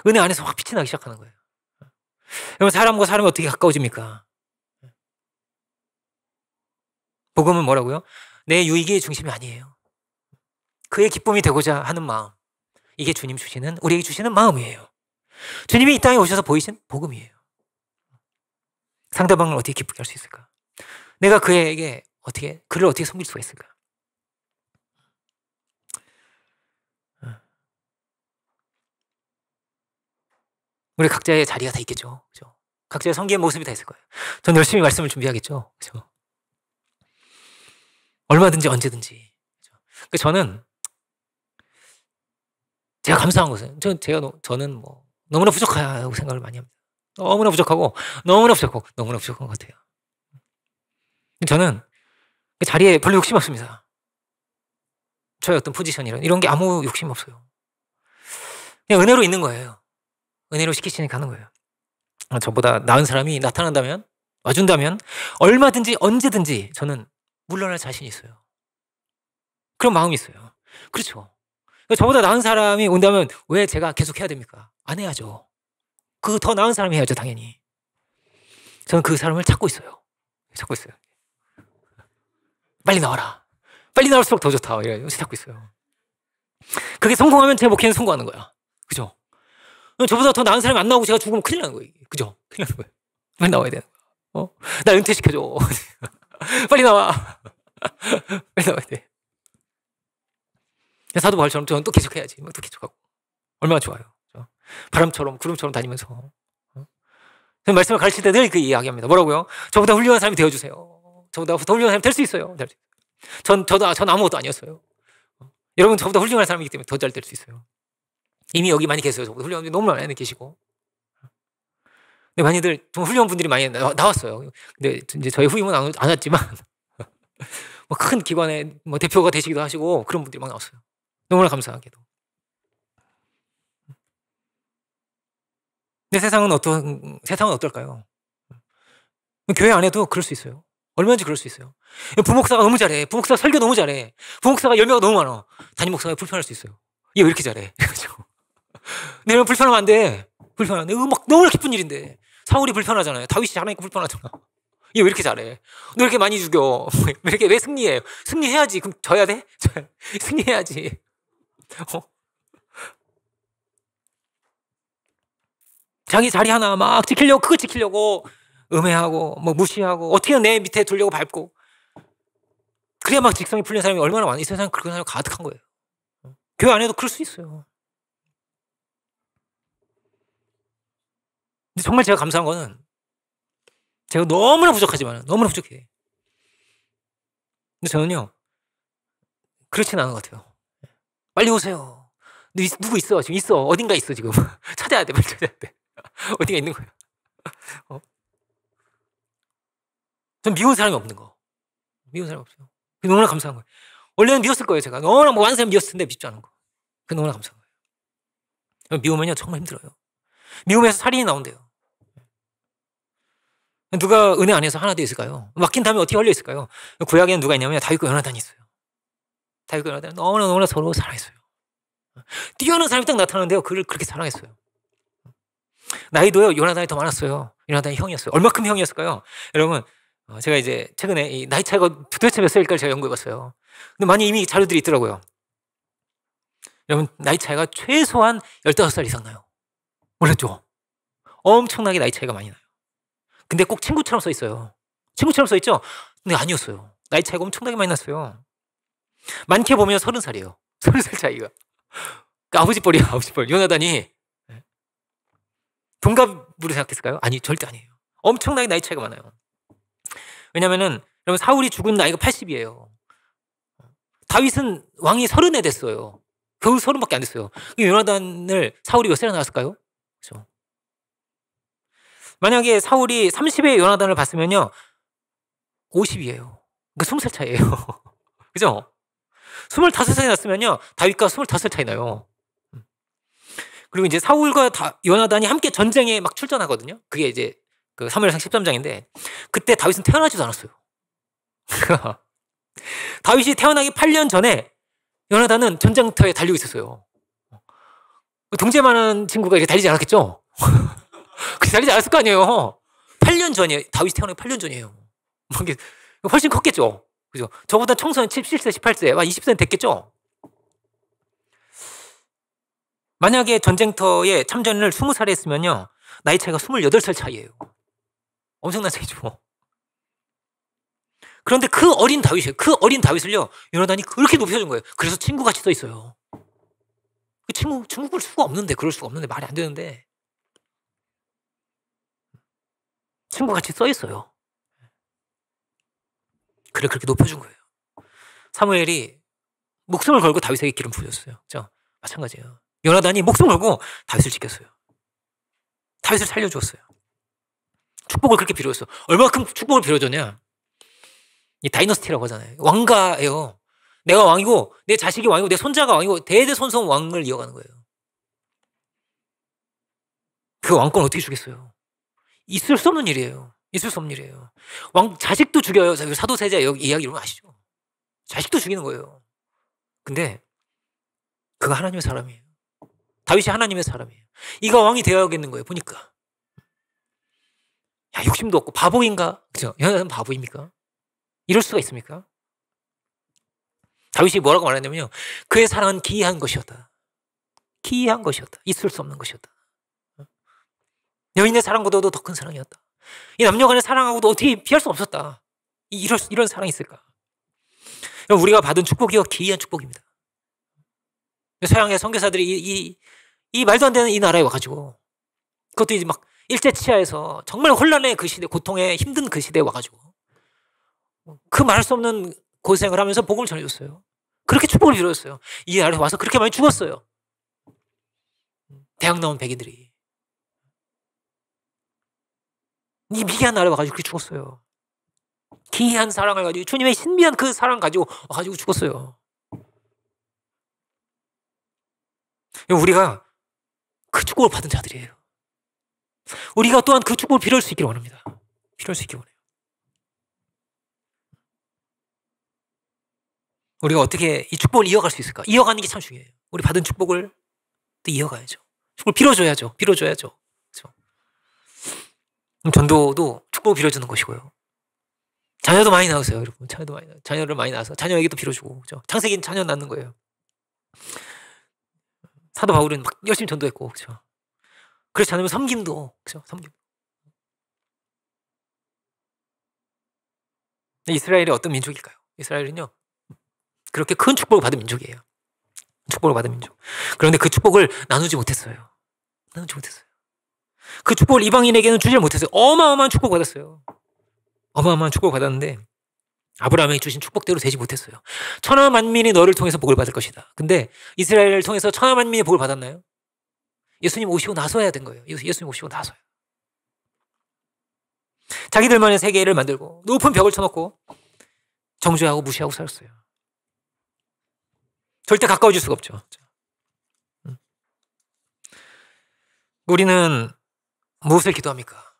은혜 안에서 확 빛이 나기 시작하는 거예요. 여러분 사람과 사람이 어떻게 가까워집니까? 복음은 뭐라고요? 내 유익이 중심이 아니에요. 그의 기쁨이 되고자 하는 마음, 이게 주님 주시는 우리에게 주시는 마음이에요. 주님이 이 땅에 오셔서 보이신 복음이에요. 상대방을 어떻게 기쁘게 할 수 있을까? 내가 그에게 그를 어떻게 섬길 수가 있을까? 우리 각자의 자리가 다 있겠죠. 그죠? 각자의 성기의 모습이 다 있을 거예요. 전 열심히 말씀을 준비하겠죠. 그죠? 얼마든지 언제든지. 그죠? 저는 제가 감사한 것은 저는 뭐 너무나 부족하다고 생각을 많이 합니다. 너무나 부족한 것 같아요. 저는 그 자리에 별로 욕심 없습니다. 저의 어떤 포지션이란 이런 게 아무 욕심 없어요. 그냥 은혜로 있는 거예요. 은혜로 시키시니까 하는 거예요. 저보다 나은 사람이 나타난다면, 와준다면 얼마든지 언제든지 저는 물러날 자신이 있어요. 그런 마음이 있어요. 그렇죠. 저보다 나은 사람이 온다면 왜 제가 계속 해야 됩니까? 안 해야죠. 그 더 나은 사람이 해야죠, 당연히. 저는 그 사람을 찾고 있어요. 빨리 나와라. 빨리 나올수록 더 좋다. 이래서 찾고 있어요. 그게 성공하면 제 목회는 성공하는 거야. 그죠? 저보다 더 나은 사람이 안 나오고 제가 죽으면 큰일 나는 거예요. 그죠? 큰일 나는 거예요. 빨리 나와야 되는 거야. 나 은퇴시켜줘. 빨리 나와. 빨리 나와야 돼. 사도 바울처럼 저는 또 계속해야지. 또 계속하고. 얼마나 좋아요. 그죠? 바람처럼 구름처럼 다니면서. 말씀을 가르칠 때 늘 그 이야기합니다. 뭐라고요? 저보다 훌륭한 사람이 되어주세요. 저보다 더 훌륭한 사람이 될 수 있어요. 전 아무것도 아니었어요. 여러분 저보다 훌륭한 사람이기 때문에 더 잘 될 수 있어요. 이미 여기 많이 계세요. 저보다 훌륭한 분들이 너무 많이 계시고. 근데 많이들 좀 훌륭한 분들이 많이 나왔어요. 근데 이제 저희 후임은 안 왔지만 뭐 큰 기관의 뭐 대표가 되시기도 하시고 그런 분들이 막 나왔어요. 너무나 감사하게도. 근데 세상은 어떨까요? 교회 안에도 그럴 수 있어요. 얼마든지 그럴 수 있어요. 부목사가 너무 잘해. 부목사 설교 너무 잘해. 부목사가 열매가 너무 많아. 담임 목사가 불편할 수 있어요. 얘 왜 이렇게 잘해? 내가 불편하면 안 돼. 불편한데 막 너무나 기쁜 일인데 사울이 불편하잖아요. 다윗이 잘하니까 불편하잖아. 얘 왜 이렇게 잘해? 너 이렇게 많이 죽여? 왜 승리해? 승리해야지. 그럼 져야 돼? 승리해야지. 자기 자리 하나 막 그거 지키려고 음해하고 뭐 무시하고 어떻게든 내 밑에 두려고 밟고 그래야 막 직성이 풀린 사람이 얼마나 많이 이 세상에 그런 사람이 가득한 거예요. 교회 안에도 그럴 수 있어요. 근데 정말 제가 감사한 거는 제가 너무나 부족하지만 너무나 부족해. 근데 저는요 그렇진 않은 것 같아요. 빨리 오세요. 누구 있어? 지금 있어. 어딘가 있어 지금. 찾아야 돼. 빨리 찾아야 돼. 어디가 있는 거야. 어? 전 미운 사람이 없는 거. 미운 사람이 없어요. 그게 너무나 감사한 거예요. 원래는 미웠을 거예요. 제가 너무나 많은 사람이 미웠을 텐데 밉지 않은 거. 그게 너무나 감사한 거예요. 미우면요 정말 힘들어요. 미움에서 살인이 나온대요. 누가 은혜 안에서 하나 더 있을까요? 막힌 다음에 어떻게 걸려 있을까요? 구약에는 누가 있냐면 다윗과 요나단이 있어요. 다윗과 요나단은 너무나 서로 사랑했어요. 뛰어난 사람이 딱 나타나는데요. 그를 그렇게 사랑했어요. 나이도요 요나단이 더 많았어요. 요나단이 형이었어요. 얼마큼 형이었을까요? 여러분 제가 이제 최근에 이 나이 차이가 도대체 몇 살일까를 제가 연구해봤어요. 근데 많이 이미 자료들이 있더라고요. 여러분 나이 차이가 최소한 15살 이상 나요. 몰랐죠? 엄청나게 나이 차이가 많이 나요. 근데 꼭 친구처럼 써 있어요. 친구처럼 써 있죠? 근데 아니었어요. 나이 차이가 엄청나게 많이 났어요. 많게 보면 30살이에요. 30살 차이가. 그러니까 아버지 뻘이에요. 아버지 뻘. 요나단이 동갑으로 생각했을까요? 아니 절대 아니에요. 엄청나게 나이 차이가 많아요. 왜냐면은 여러분 사울이 죽은 나이가 80이에요. 다윗은 왕이 30에 됐어요. 겨우 30밖에 안 됐어요. 요나단을 사울이 몇 살에 낳았을까요? 그렇죠. 만약에 사울이 30에 요나단을 봤으면요 50이에요. 그러니까 20살 차이예요. 그죠? 25살이 났으면요 다윗과 25살 차이 나요. 그리고 이제 사울과 요나단이 함께 전쟁에 막 출전하거든요. 그게 이제 그 사무엘상 13장인데 그때 다윗은 태어나지도 않았어요. 다윗이 태어나기 8년 전에 요나단은 전쟁터에 달리고 있었어요. 동재만한 친구가 이렇게 달리지 않았겠죠? 그렇게 달리지 않았을 거 아니에요. 8년 전이에요. 다윗이 태어나기 8년 전이에요. 이게 훨씬 컸겠죠? 그죠? 저보다 청소년 17세, 18세, 20세는 됐겠죠? 만약에 전쟁터에 참전을 20살에 했으면요. 나이 차이가 28살 차이예요. 엄청난 차이죠. 그런데 그 어린 다윗을요. 요나단이 그렇게 높여준 거예요. 그래서 친구같이 써 있어요. 친구 볼 수가 없는데, 그럴 수가 없는데, 말이 안 되는데. 친구같이 써 있어요. 그래, 그렇게 높여준 거예요. 사무엘이 목숨을 걸고 다윗에게 기름 부었어요. 그죠? 마찬가지예요. 요나단이 목숨 걸고 다윗을 지켰어요. 다윗을 살려주었어요. 축복을 그렇게 빌어줬어. 얼마큼 축복을 빌어줬냐? 이 다이너스티라고 하잖아요. 왕가예요. 내가 왕이고 내 자식이 왕이고 내 손자가 왕이고 대대손손 왕을 이어가는 거예요. 그 왕권 어떻게 주겠어요? 있을 수 없는 일이에요. 있을 수 없는 일이에요. 자식도 죽여요. 사도세자 이야기 이런 거 아시죠? 자식도 죽이는 거예요. 근데 그가 하나님의 사람이에요. 다윗이 하나님의 사람이에요. 이가 왕이 되어야겠는 거예요. 보니까. 야, 욕심도 없고 바보인가? 그죠? 연하는 바보입니까? 이럴 수가 있습니까? 다윗이 뭐라고 말했냐면요. 그의 사랑은 기이한 것이었다. 기이한 것이었다. 있을 수 없는 것이었다. 여인의 사랑보다도 더 큰 사랑이었다. 이 남녀 간의 사랑하고도 어떻게 비할 수 없었다. 이런 사랑이 있을까? 우리가 받은 축복이요. 기이한 축복입니다. 서양의 선교사들이 이 말도 안 되는 이 나라에 와가지고 그것도 이제 막 일제치하에서 정말 혼란의 그 시대, 고통의 힘든 그 시대에 와가지고 그 말할 수 없는 고생을 하면서 복음을 전해줬어요. 그렇게 축복을 빌어줬어요. 이 나라에 와서 그렇게 많이 죽었어요. 대학 나온 백인들이 이 미개한 나라에 와가지고 그렇게 죽었어요. 기이한 사랑을 가지고 주님의 신비한 그 사랑 가지고 와가지고 죽었어요. 우리가 그 축복을 받은 자들이에요. 우리가 또한 그 축복을 빌어줄 수 있기를 원합니다. 빌어줄 수 있기를 원해요. 우리가 어떻게 이 축복을 이어갈 수 있을까? 이어가는 게 참 중요해요. 우리 받은 축복을 또 이어가야죠. 축복을 빌어줘야죠. 빌어줘야죠. 그렇죠? 전도도 축복을 빌어주는 것이고요. 자녀도 많이 낳으세요, 여러분. 자녀를 많이 낳아서 자녀에게도 빌어주고, 그렇죠? 창세기는 자녀 낳는 거예요. 사도 바울은 막 열심히 전도했고, 그렇죠? 그렇지 않으면 섬김도, 그렇죠? 섬김. 이스라엘이 어떤 민족일까요? 이스라엘은요, 그렇게 큰 축복을 받은 민족이에요. 축복을 받은 민족. 그런데 그 축복을 나누지 못했어요. 나누지 못했어요. 그 축복을 이방인에게는 주질 못했어요. 어마어마한 축복 받았어요. 어마어마한 축복을 받았는데 아브라함에게 주신 축복대로 되지 못했어요. 천하 만민이 너를 통해서 복을 받을 것이다. 근데 이스라엘을 통해서 천하 만민이 복을 받았나요? 예수님 오시고 나서야 된 거예요. 예수님 오시고 나서요. 자기들만의 세계를 만들고 높은 벽을 쳐놓고 정죄하고 무시하고 살았어요. 절대 가까워질 수가 없죠. 우리는 무엇을 기도합니까?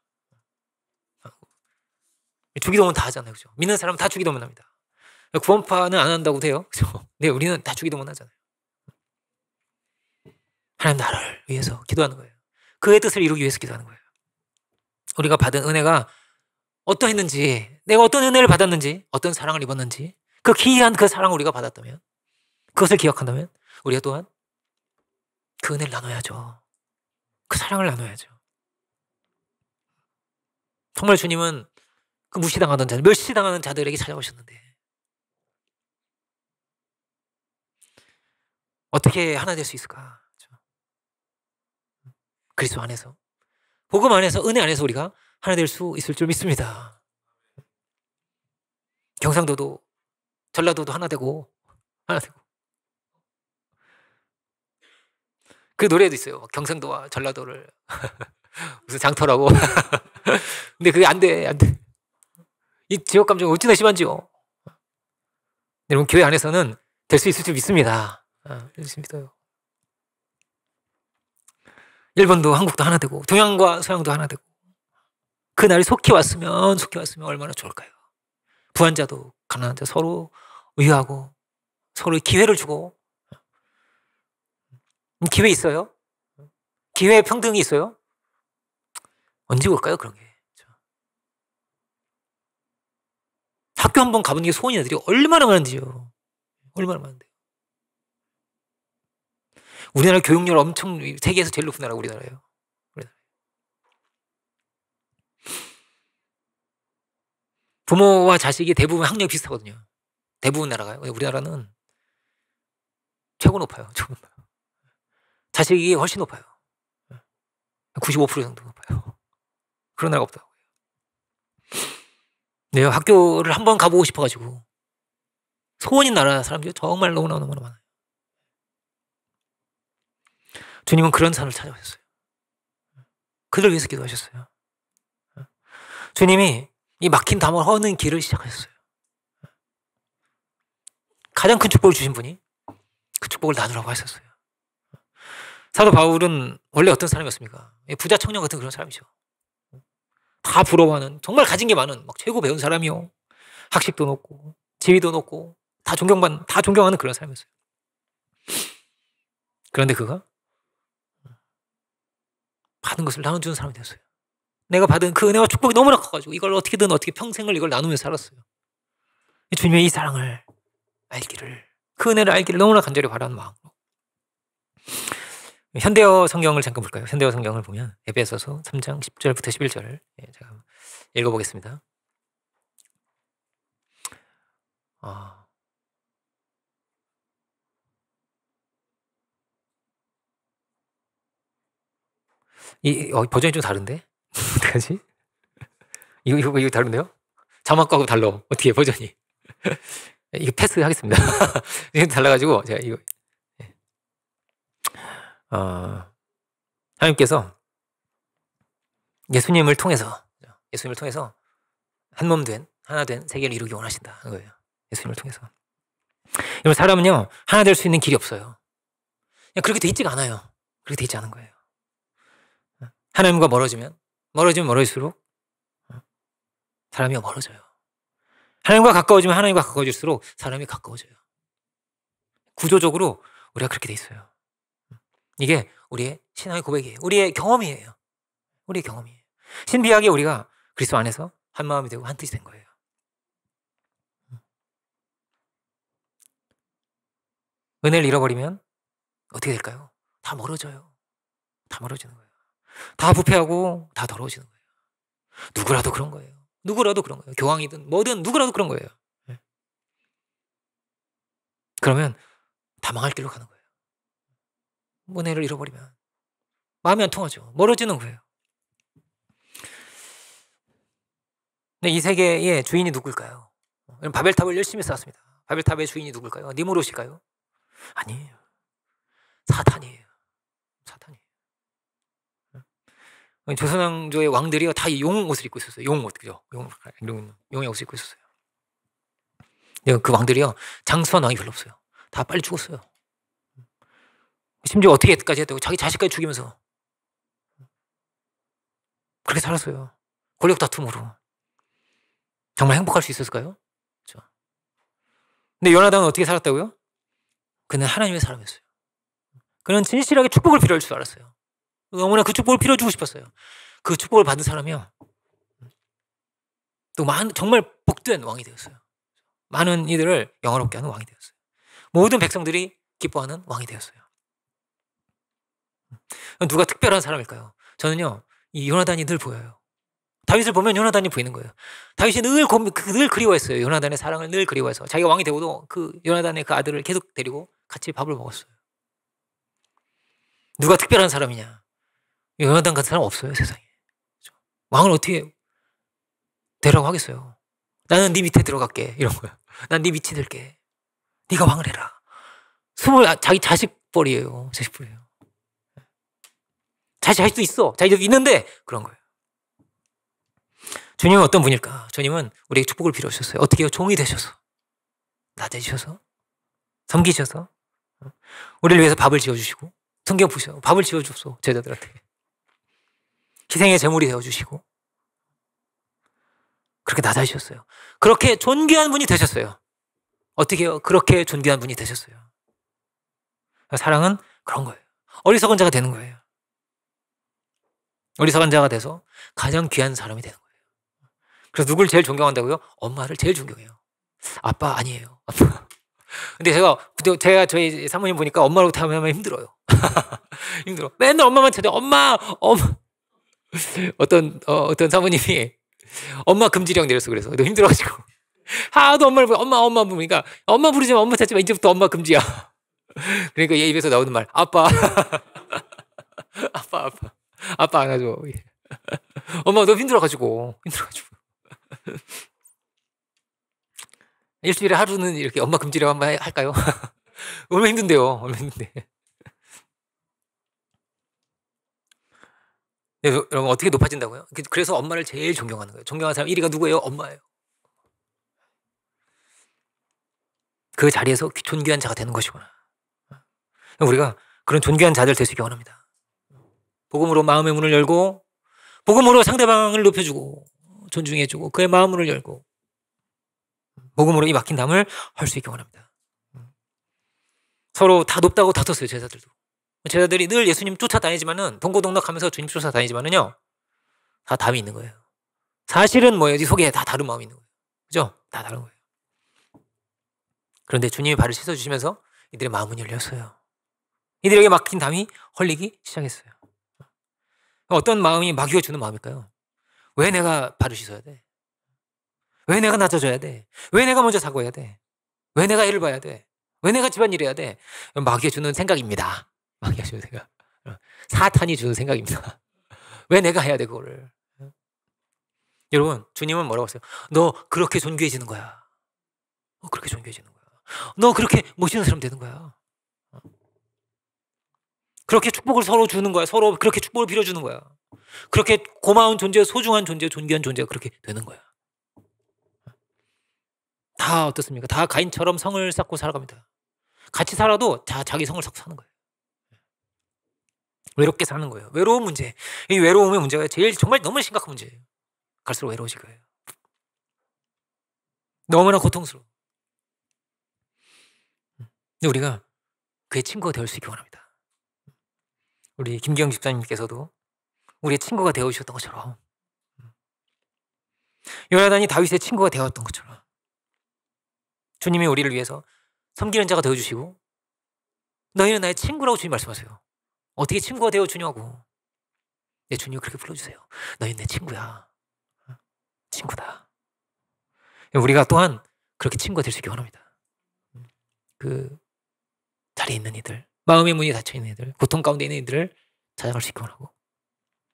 주기도문 다 하잖아요. 그죠? 믿는 사람은 다 주기도문 합니다. 구원파는 안 한다고 돼요. 그죠? 네, 우리는 다 주기도문 하잖아요. 하나님 나를 위해서 기도하는 거예요. 그의 뜻을 이루기 위해서 기도하는 거예요. 우리가 받은 은혜가 어떠했는지, 내가 어떤 은혜를 받았는지, 어떤 사랑을 입었는지, 그 기이한 그 사랑을 우리가 받았다면, 그것을 기억한다면 우리가 또한 그 은혜를 나눠야죠. 그 사랑을 나눠야죠. 정말 주님은 그 무시당하던 자들, 멸시당하는 자들에게 찾아오셨는데 어떻게 하나 될 수 있을까? 그리스도 안에서, 복음 안에서, 은혜 안에서 우리가 하나 될 수 있을 줄 믿습니다. 경상도도 전라도도 하나 되고 그 노래도 있어요. 경상도와 전라도를 무슨 장터라고. 근데 그게 안 돼. 이 지역 감정이 어찌나 심한지요. 여러분 교회 안에서는 될 수 있을 줄 믿습니다. 믿어요. 일본도 한국도 하나 되고 동양과 서양도 하나 되고 그 날이 속히 왔으면 얼마나 좋을까요? 부한자도 가난한 자 서로 위하고 서로 기회를 주고. 기회 있어요? 기회 평등이 있어요? 언제 올까요 그런 게? 학교 한번 가본 게 소원인 애들이 얼마나 많은지요. 얼마나 많은데요. 우리나라 교육열 엄청 세계에서 제일 높은 나라가 우리나라예요. 부모와 자식이 대부분 학력이 비슷하거든요. 대부분 나라가요. 우리나라는 최고 높아요. 자식이 훨씬 높아요. 95% 정도 높아요. 그런 나라가 없다고요. 네, 학교를 한번 가보고 싶어가지고 소원인 나라 사람들이 정말 너무나 많아요. 주님은 그런 산을 찾아오셨어요. 그들 위해서 기도하셨어요. 주님이 이 막힌 담을 허는 길을 시작하셨어요. 가장 큰 축복을 주신 분이 그 축복을 나누라고 하셨어요. 사도 바울은 원래 어떤 사람이었습니까? 부자 청년 같은 그런 사람이죠. 다 부러워하는, 정말 가진 게 많은 막 최고 배운 사람이요. 학식도 높고 지위도 높고 다 존경하는 그런 사람이었어요. 그런데 그가 받은 것을 나눠주는 사람이 되었어요. 내가 받은 그 은혜와 축복이 너무나 커가지고 이걸 어떻게든 평생을 이걸 나누면서 살았어요. 주님의 이 사랑을 알기를, 그 은혜를 알기를 너무나 간절히 바라는 마음으로. 현대어 성경을 잠깐 볼까요? 현대어 성경을 보면 에베소서 3장 10절부터 11절을 제가 읽어보겠습니다. 이 버전이 좀 다른데? 어떡하지? 이거 다른데요? 자막하고 달라. 어떻게 해, 버전이? 이거 패스하겠습니다. 이거 달라가지고 제가 이거 하나님께서 예수님을 통해서 한 몸 된, 하나 된 세계를 이루기 원하신다는 거예요. 예수님을 통해서. 여러분, 사람은요, 하나 될 수 있는 길이 없어요. 그냥 그렇게 돼 있지가 않아요. 그렇게 돼 있지 않은 거예요. 하나님과 멀어지면 멀어질수록 사람이 멀어져요. 하나님과 가까워지면 하나님과 가까워질수록 사람이 가까워져요. 구조적으로 우리가 그렇게 돼 있어요. 이게 우리의 신앙의 고백이에요. 우리의 경험이에요. 우리의 경험이에요. 신비하게 우리가 그리스도 안에서 한 마음이 되고 한 뜻이 된 거예요. 은혜를 잃어버리면 어떻게 될까요? 다 멀어져요. 다 멀어지는 거예요. 다 부패하고 다 더러워지는 거예요. 누구라도 그런 거예요. 교황이든 뭐든 누구라도 그런 거예요. 그러면 다 망할 길로 가는 거예요. 은혜를 잃어버리면 마음이 안 통하죠. 멀어지는 거예요. 근데 이 세계의 주인이 누굴까요? 바벨탑을 열심히 쌓았습니다. 바벨탑의 주인이 누굴까요? 니무롯일까요? 아니에요. 사탄이에요. 사탄이에요. 조선왕조의 왕들이요 다 용 옷을 입고 있었어요. 용 옷, 그죠? 용의 옷을 입고 있었어요. 그 왕들이요 장수한 왕이 별로 없어요. 다 빨리 죽었어요. 심지어 어떻게까지 했다고 자기 자식까지 죽이면서 그렇게 살았어요. 권력 다툼으로. 정말 행복할 수 있었을까요? 그렇죠. 근데 요나단은 어떻게 살았다고요? 그는 하나님의 사람이었어요. 그는 진실하게 축복을 빌어줄 줄 알았어요. 너무나 그 축복을 빌어주고 싶었어요. 그 축복을 받은 사람이요 또 정말 복된 왕이 되었어요. 많은 이들을 영화롭게 하는 왕이 되었어요. 모든 백성들이 기뻐하는 왕이 되었어요. 누가 특별한 사람일까요? 저는요 이 요나단이 늘 보여요. 다윗을 보면 요나단이 보이는 거예요. 다윗이 늘 그리워했어요. 요나단의 사랑을 늘 그리워해서 자기가 왕이 되고도 그 요나단의 그 아들을 계속 데리고 같이 밥을 먹었어요. 누가 특별한 사람이냐? 요나단 같은 사람 없어요 세상에. 왕을 어떻게 되라고 하겠어요? 나는 네 밑에 들어갈게 이런 거야. 난 네 밑이 될게. 네가 왕을 해라. 자기 자식뻘이에요. 자식뻘이에요. 자식도 있어. 자식도 있는데 그런 거예요. 주님은 어떤 분일까? 주님은 우리에게 축복을 빌어주셨어요. 어떻게 해요? 종이 되셔서 낮아지셔서 섬기셔서 우리를 위해서 밥을 지어주시고 성경 보셔 밥을 지어줬어 제자들한테 희생의 제물이 되어주시고 그렇게 낮아지셨어요. 그렇게 존귀한 분이 되셨어요. 어떻게 해요? 그렇게 존귀한 분이 되셨어요. 사랑은 그런 거예요. 어리석은 자가 되는 거예요. 어리석은 자가 돼서 가장 귀한 사람이 되는 거예요. 그래서 누굴 제일 존경한다고요? 엄마를 제일 존경해요. 아빠 아니에요. 아빠. 근데 제가 저희 사모님 보니까 엄마라고 하면 힘들어요. 힘들어. 맨날 엄마만 찾아. 엄마. 어떤 사모님이 엄마 금지령 내렸어. 그래서 너무 힘들어가지고 하도 엄마를 부르 엄마 부르니까 엄마 부르지 마. 엄마 찾지 마. 이제부터 엄마 금지야. 그러니까 얘 입에서 나오는 말 아빠. 아빠 안아줘. 엄마 너무 힘들어가지고 일주일에 하루는 이렇게 엄마 금지령 한번 할까요? 얼마나 힘든데요. 얼마나 힘든데. 여러분 어떻게 높아진다고요? 그래서 엄마를 제일 존경하는 거예요. 존경하는 사람 1위가 누구예요? 엄마예요. 그 자리에서 존귀한 자가 되는 것이구나. 우리가 그런 존귀한 자들 될 수 있기 원합니다. 복음으로 마음의 문을 열고 복음으로 상대방을 높여주고 존중해주고 그의 마음문을 열고 복음으로 이 막힌 담을 할 수 있기 원합니다. 서로 다 높다고 다퉜어요. 제자들이 늘 예수님 쫓아다니지만은 동고동락하면서 주님 쫓아다니지만은요 다 담이 있는 거예요. 사실은 뭐예요? 이 속에 다 다른 마음이 있는 거예요. 그죠? 다 다른 거예요. 그런데 주님이 발을 씻어주시면서 이들의 마음은 열렸어요. 이들에게 막힌 담이 헐리기 시작했어요. 어떤 마음이 마귀가 주는 마음일까요? 왜 내가 발을 씻어야 돼? 왜 내가 낮아져야 돼? 왜 내가 먼저 사고해야 돼? 왜 내가 애를 봐야 돼? 왜 내가 집안일 해야 돼? 마귀가 주는 생각입니다. 마귀가 주는 생각. 사탄이 주는 생각입니다. 왜 내가 해야 돼 그거를? 여러분 주님은 뭐라고 했어요? 너 그렇게 존귀해지는 거야. 그렇게 존귀해지는 거야. 너 그렇게 멋있는 사람 되는 거야. 그렇게 축복을 서로 주는 거야. 서로 그렇게 축복을 빌어주는 거야. 그렇게 고마운 존재, 소중한 존재, 존귀한 존재가 그렇게 되는 거야. 다 어떻습니까? 다 가인처럼 성을 쌓고 살아갑니다. 같이 살아도 자기 성을 쌓고 사는 거예요. 외롭게 사는 거예요. 외로운 문제. 이 외로움의 문제가 제일 정말 너무 심각한 문제예요. 갈수록 외로워질 거예요. 너무나 고통스러워. 근데 우리가 그의 친구가 될 수 있기 원합니다. 우리 김기영 집사님께서도 우리의 친구가 되어주셨던 것처럼 요나단이 다윗의 친구가 되었던 것처럼 주님이 우리를 위해서 섬기는 자가 되어주시고 너희는 나의 친구라고 주님 말씀하세요. 어떻게 친구가 되어주냐고. 내 주님 그렇게 불러주세요. 너희는 내 친구야. 친구다. 우리가 또한 그렇게 친구가 될 수 있기 원합니다. 그 자리에 있는 이들, 마음의 문이 닫혀있는 이들, 고통 가운데 있는 이들을 찾아갈 수 있기 원하고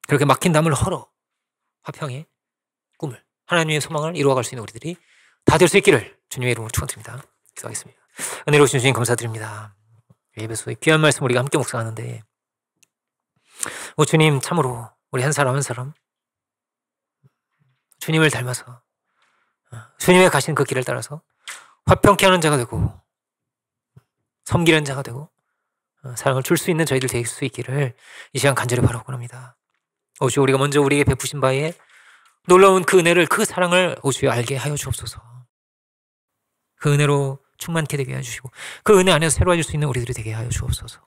그렇게 막힌 담을 헐어 화평의 꿈을 하나님의 소망을 이루어갈 수 있는 우리들이 다 될 수 있기를 주님의 이름으로 축원드립니다. 기도하겠습니다. 은혜로우신 주님 감사드립니다. 예배소의 귀한 말씀 우리가 함께 묵상하는데 오 주님 참으로 우리 한 사람 한 사람 주님을 닮아서 주님의 가신 그 길을 따라서 화평케 하는 자가 되고 섬기는 자가 되고 사랑을 줄 수 있는 저희들 될 수 있기를 이 시간 간절히 바라고 합니다. 오주 우리가 먼저 우리에게 베푸신 바에 놀라운 그 은혜를 그 사랑을 오주여 알게 하여 주옵소서. 그 은혜로 충만케 되게 하여 주시고 그 은혜 안에서 새로워질 수 있는 우리들이 되게 하여 주옵소서.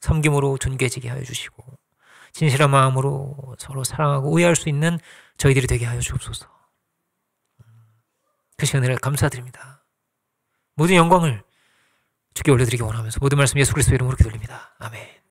섬김으로 존귀해지게 하여 주시고 진실한 마음으로 서로 사랑하고 우애할 수 있는 저희들이 되게 하여 주옵소서. 그 시간을 감사드립니다. 모든 영광을 주께 올려드리기 원하면서 모든 말씀 예수 그리스도의 이름으로 기도드립니다. 아멘.